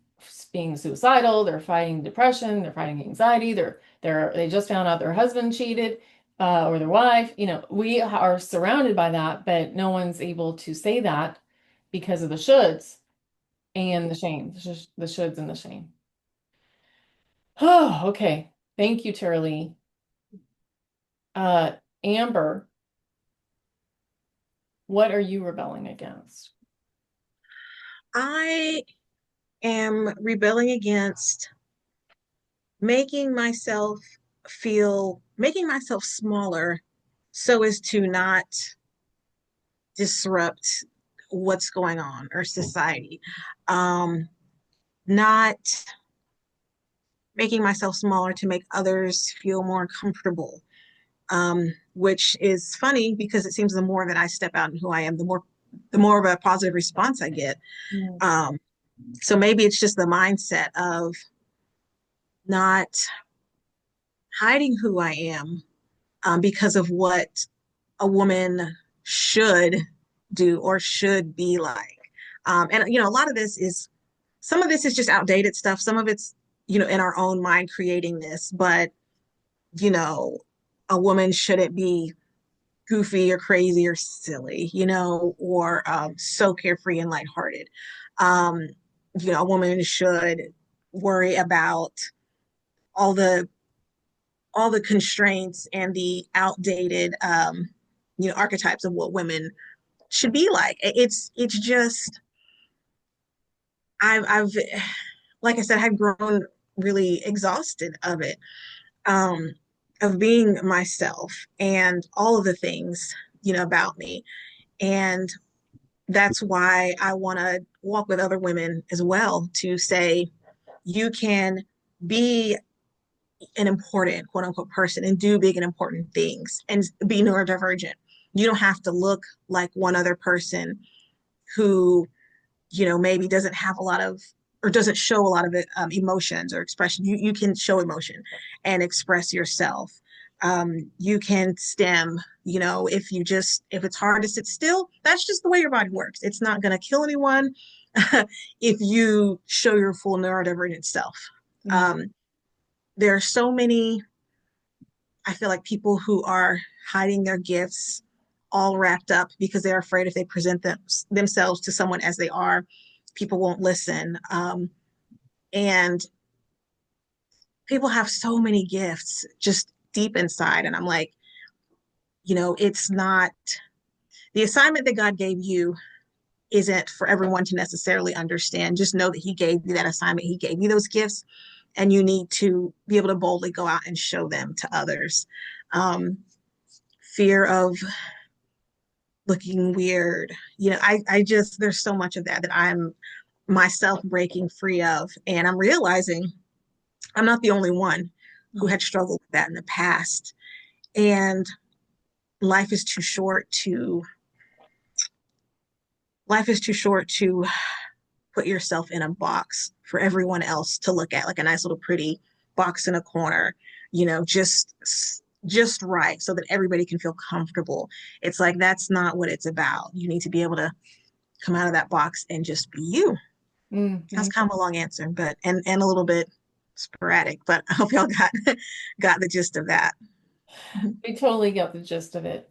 being suicidal, they're fighting depression, they're fighting anxiety, they just found out their husband cheated, or their wife. We are surrounded by that, but no one's able to say that because of the shoulds and the shame, the shoulds and the shame. Oh, okay. Thank you, Terilee. Uh, Amber. What are you rebelling against? I am rebelling against making myself making myself smaller so as to not disrupt what's going on or society. Not making myself smaller to make others feel more comfortable, which is funny because it seems the more that I step out in who I am, the more of a positive response I get. Mm. Um, so maybe it's just the mindset of not hiding who I am, because of what a woman should do or should be like. And a lot of this is some of this is just outdated stuff. Some of it's, in our own mind creating this, but you know, a woman shouldn't be goofy or crazy or silly, or so carefree and lighthearted. Um, a woman should worry about all the all the constraints and the outdated archetypes of what women should be like. It's just I've like I said, I've grown really exhausted of it, um, of being myself and all of the things, about me. And that's why I want to walk with other women as well to say, you can be an important quote unquote person and do big and important things and be neurodivergent. You don't have to look like one other person who, maybe doesn't have a lot of or doesn't show a lot of emotions or expression. You can show emotion and express yourself. You can stem, if it's hard to sit still, that's just the way your body works. It's not going to kill anyone if you show your full neurodivergent self. Mm. Um, there are so many, I feel like, people who are hiding their gifts all wrapped up because they're afraid if they present themselves to someone as they are, people won't listen. And people have so many gifts just deep inside. And I'm like, it's not the assignment that God gave you isn't for everyone to necessarily understand. Just know that He gave you that assignment, He gave you those gifts, and you need to be able to boldly go out and show them to others. Um, Fear of looking weird. I just, there's so much of that I'm myself breaking free of. And I'm realizing I'm not the only one who Mm. had struggled with that in the past. And life is too short to life is too short to put yourself in a box for everyone else to look at, like a nice little pretty box in a corner, just right so that everybody can feel comfortable. It's like that's not what it's about. You need to be able to come out of that box and just be you. That's Mhm. kind of a long answer, but and a little bit sporadic, but I hope y'all got the gist of that. We totally get the gist of it.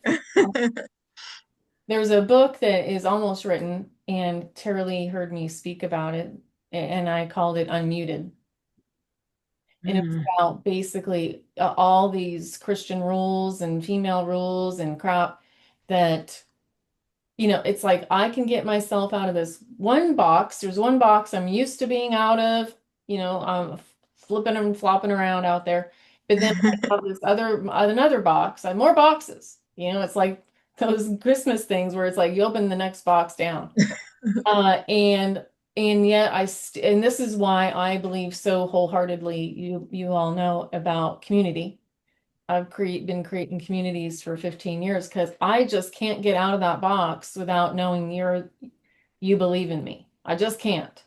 There's a book that is almost written, and Terilee heard me speak about it, and I called it Unmuted. And it was Mm. about basically all these Christian rules and female rules and crap that, it's like I can get myself out of this one box. There's one box I'm used to being out of, I'm flipping and flopping around out there. But then I have this another box. I have more boxes. It's like those Christmas things where it's like you open the next box down. And yet and this is why I believe so wholeheartedly, you all know about community. Been creating communities for 15 years because I just can't get out of that box without knowing you believe in me. I just can't.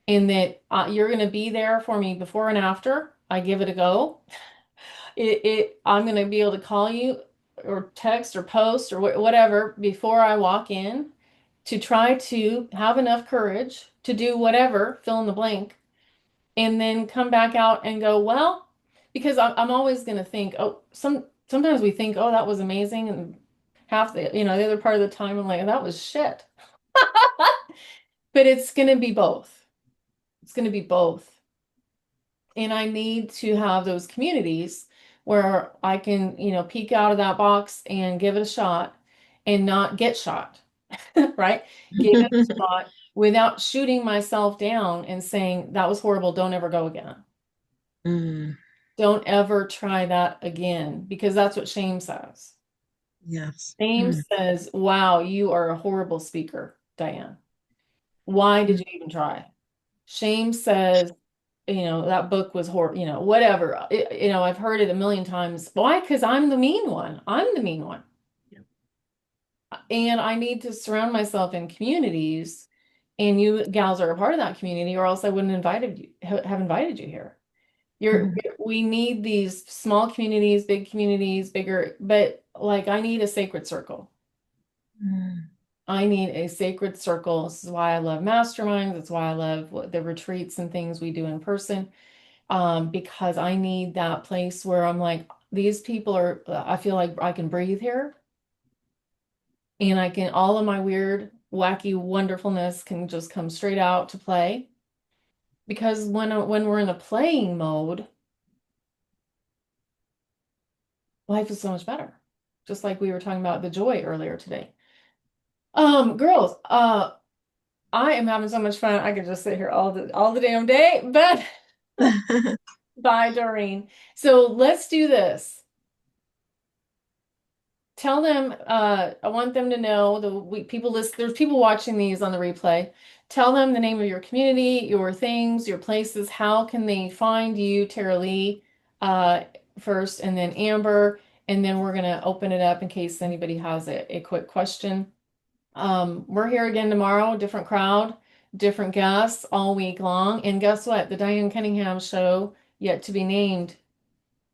And that you're going to be there for me before and after I give it a go. I'm going to be able to call you or text or post or whatever before I walk in to try to have enough courage to do whatever, fill in the blank, and then come back out and go, well, because I'm always going to think, oh, sometimes we think, oh, that was amazing. And the other part of the time, I'm like, that was shit. But it's going to be both. It's going to be both. And I need to have those communities where I can, peek out of that box and give it a shot and not get shot, right? Give it a shot without shooting myself down and saying, that was horrible, don't ever go again. Mm, Don't ever try that again, because that's what shame says. yes. Shame Mm, says, wow, you are a horrible speaker, Diane. Why did mm, you even try? Shame says, that book was horrible, whatever. I've heard it a million times. Why? Because I'm the mean one. I'm the mean one. yeah. And I need to surround myself in communities, and you gals are a part of that community, or else I wouldn't have invited you here. Mhm. We need these small communities, big communities, bigger, but like I need a sacred circle. Mm, I need a sacred circle. This is why I love masterminds. That's why I love the retreats and things we do in person. Because I need that place where I'm like, these people are, I feel like I can breathe here, and I can, all of my weird, wacky wonderfulness can just come straight out to play. Because when we're in the playing mode, life is so much better. Just like we were talking about the joy earlier today. Girls, I am having so much fun. I could just sit here all the damn day, but bye, Doreen. So let's do this. Tell them, I want them to know people list, there's people watching these on the replay. Tell them the name of your community, your things, your places. How can they find you, Terilee, first, and then Amber, and then we're gonna open it up in case anybody has a quick question. We're here again tomorrow, different crowd, different guests all week long. And guess what? The Diane Cunningham show, yet to be named,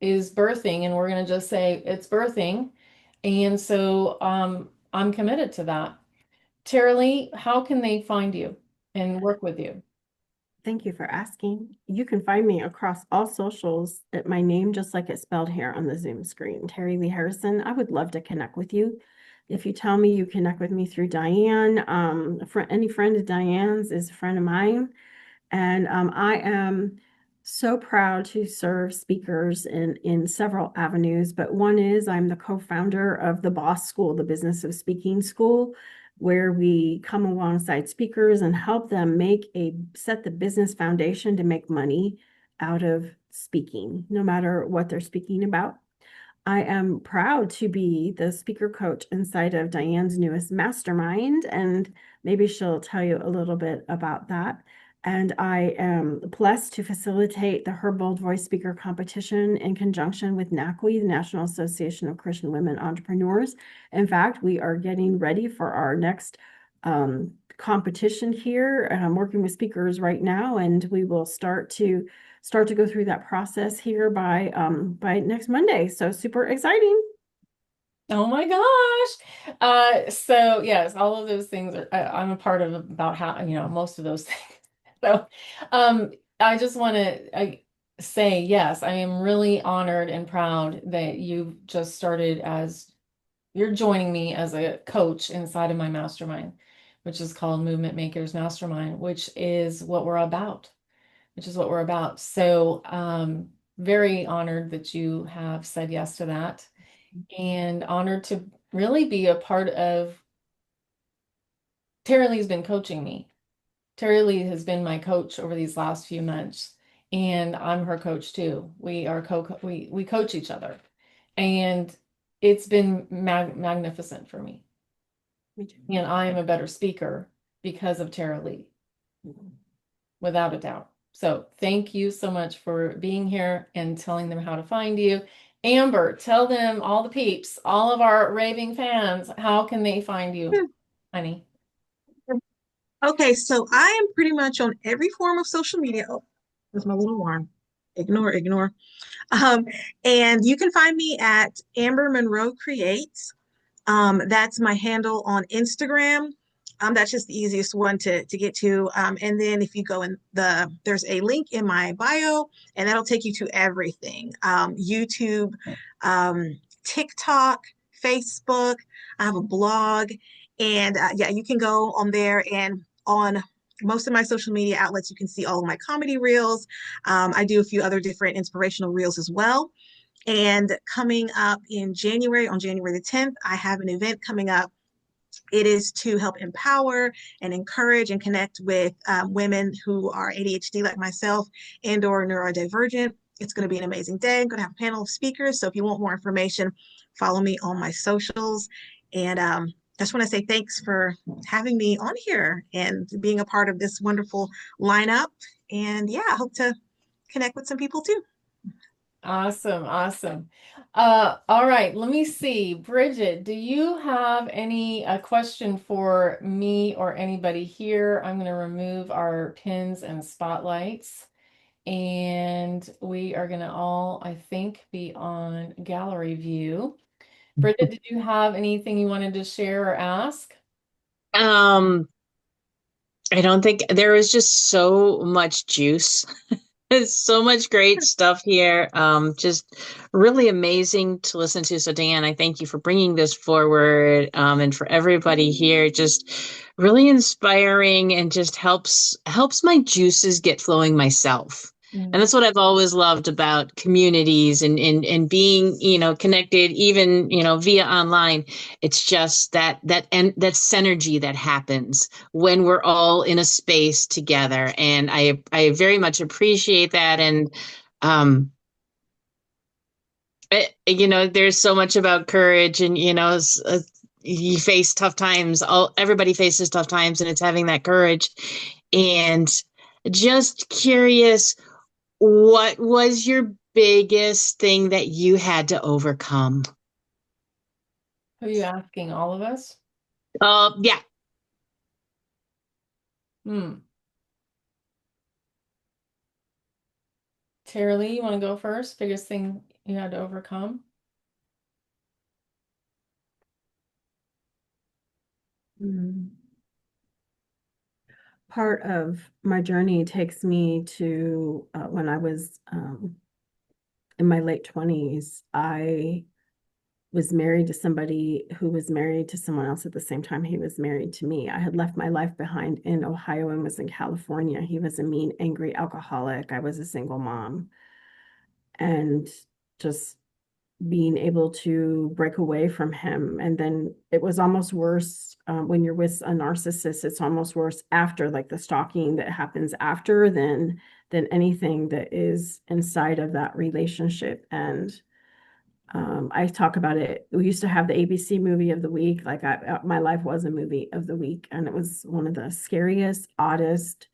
is birthing, and we're going to just say it's birthing. And so I'm committed to that. Terilee, how can they find you and work with you? Thank you for asking. You can find me across all socials at my name, just like it's spelled here on the Zoom screen, Terilee Harrison. I would love to connect with you. If you tell me you connect with me through Diane, any friend of Diane's is a friend of mine. And I am so proud to serve speakers in several avenues, but one is I'm the co-founder of the Boss School, the Business of Speaking School, where we come alongside speakers and help them set the business foundation to make money out of speaking, no matter what they're speaking about. I am proud to be the speaker coach inside of Diane's newest mastermind, and maybe she'll tell you a little bit about that. And I am blessed to facilitate the Her Bold Voice Speaker Competition in conjunction with NACWE, the National Association of Christian Women Entrepreneurs. In fact, we are getting ready for our next competition here. I'm working with speakers right now, and we will start to go through that process here by next Monday. So super exciting. Oh my gosh. So yes, all of those things I'm a part of about how, most of those things. So, I just want to say, yes, I am really honored and proud that you've just started you're joining me as a coach inside of my mastermind, which is called Movement Makers Mastermind, which is what we're about. So, very honored that you have said yes to that, and honored to really be a part of. Terilee's been coaching me. Terilee has been my coach over these last few months, and I'm her coach too. We coach each other, and it's been magnificent for me. Me too. And I am a better speaker because of Terilee, without a doubt. So thank you so much for being here and telling them how to find you. Amber, tell them, all the peeps, all of our raving fans, how can they find you, honey? Okay, so I am pretty much on every form of social media. Oh, there's my little alarm. Ignore, ignore. Um, and you can find me at Amber Monroe Creates. That's my handle on Instagram. That's just the easiest one to get to. And then if you go there's a link in my bio, and that'll take you to everything. YouTube, TikTok, Facebook. I have a blog, and yeah, you can go on there, and on most of my social media outlets, you can see all of my comedy reels. I do a few other different inspirational reels as well. And coming up in January, on January the 10th, I have an event coming up It is to help empower and encourage and connect with women who are ADHD like myself and or neurodivergent. It's going to be an amazing day. I'm going to have a panel of speakers. So if you want more information, follow me on my socials. And I just want to say thanks for having me on here and being a part of this wonderful lineup. And yeah, I hope to connect with some people too. Awesome, awesome. All right, let me see. Bridget, do you have any question for me or anybody here? I'm going to remove our pins and spotlights, and we are going to all, I think, be on gallery view. Bridget, did you have anything you wanted to share or ask? Um, I don't think there was just so much juice. There's so much great stuff here. Just really amazing to listen to. So, Dan, I thank you for bringing this forward, and for everybody here. Just really inspiring, and just helps my juices get flowing myself. And Mm. that's what I've always loved about communities and being, connected, even, via online. It's just that synergy that happens when we're all in a space together. And I very much appreciate that. And um there's so much about courage, and you face tough times. Everybody faces tough times, and it's having that courage. And just curious, what was your biggest thing that you had to overcome? Who are you asking? All of us? Yeah. Hmm. Terilee, you want to go first? Biggest thing you had to overcome? Mm. Part of my journey takes me to when I was in my late 20s. I was married to somebody who was married to someone else at the same time he was married to me. I had left my life behind in Ohio and was in California. He was a mean, angry alcoholic. I was a single mom. And just being able to break away from him. And then it was almost worse when you're with a narcissist. It's almost worse after, like the stalking that happens after, than anything that is inside of that relationship. And I talk about it. We used to have the ABC movie of the week. Like my life was a movie of the week, and it was one of the scariest, oddest,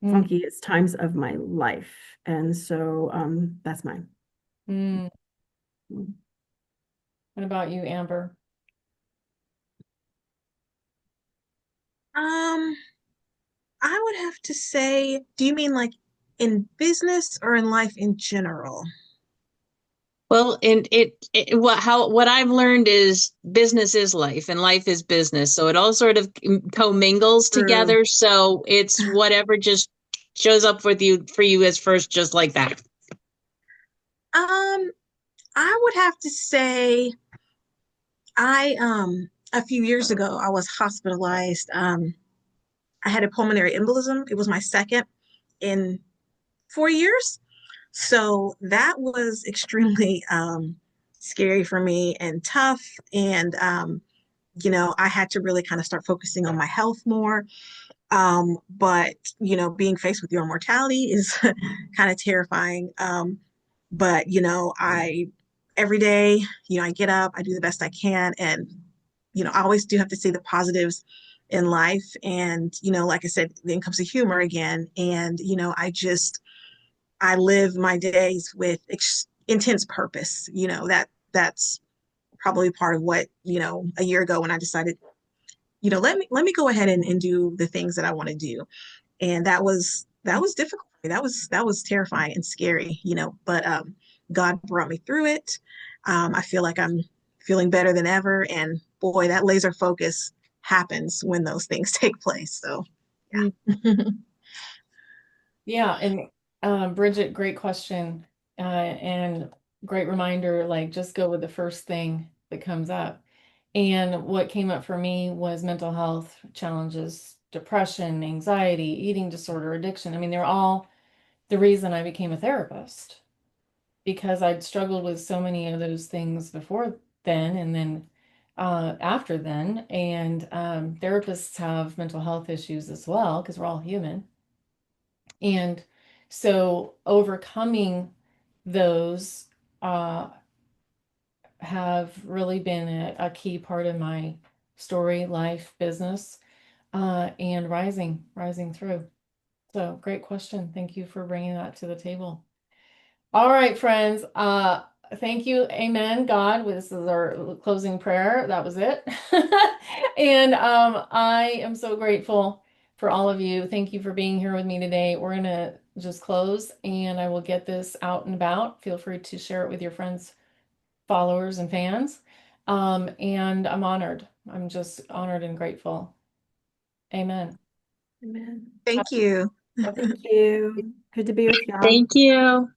Mm. funkiest times of my life. And so that's mine. Mm. What about you, Amber? Um, I would have to say, do you mean like in business or in life in general? Well, and what I've learned is business is life and life is business. So it all sort of commingles True. together. So it's whatever just shows up with you for you as first, just like that. I would have to say I a few years ago I was hospitalized. I had a pulmonary embolism. It was my second in 4 years. So that was extremely scary for me and tough. And I had to really kind of start focusing on my health more. But being faced with your own mortality is kind of terrifying. But I every day, I get up, I do the best I can, and I always do have to see the positives in life. And like I said, then comes the humor again. And I live my days with intense purpose. That's probably part of what a year ago when I decided, let me go ahead and do the things that I want to do. And that was difficult. That was terrifying and scary, but God brought me through it. I feel like I'm feeling better than ever, and boy, that laser focus happens when those things take place. So Mm. yeah. Yeah, and Bridget, great question. And great reminder, like just go with the first thing that comes up. And what came up for me was mental health challenges, depression, anxiety, eating disorder, addiction. I mean, they're all the reason I became a therapist because I'd struggled with so many of those things before then. And then after then. And therapists have mental health issues as well because we're all human. And so overcoming those uh, have really been a key part of my story, life, business, and rising through. So great question. Thank you for bringing that to the table. All right, friends. Thank you. Amen. God, this is our closing prayer. That was it. And I am so grateful for all of you. Thank you for being here with me today. We're gonna just close and I will get this out and about. Feel free to share it with your friends, followers, and fans. And I'm honored. I'm just honored and grateful. Amen. Amen. Thank you. Thank you. Good to be with y'all. Thank you.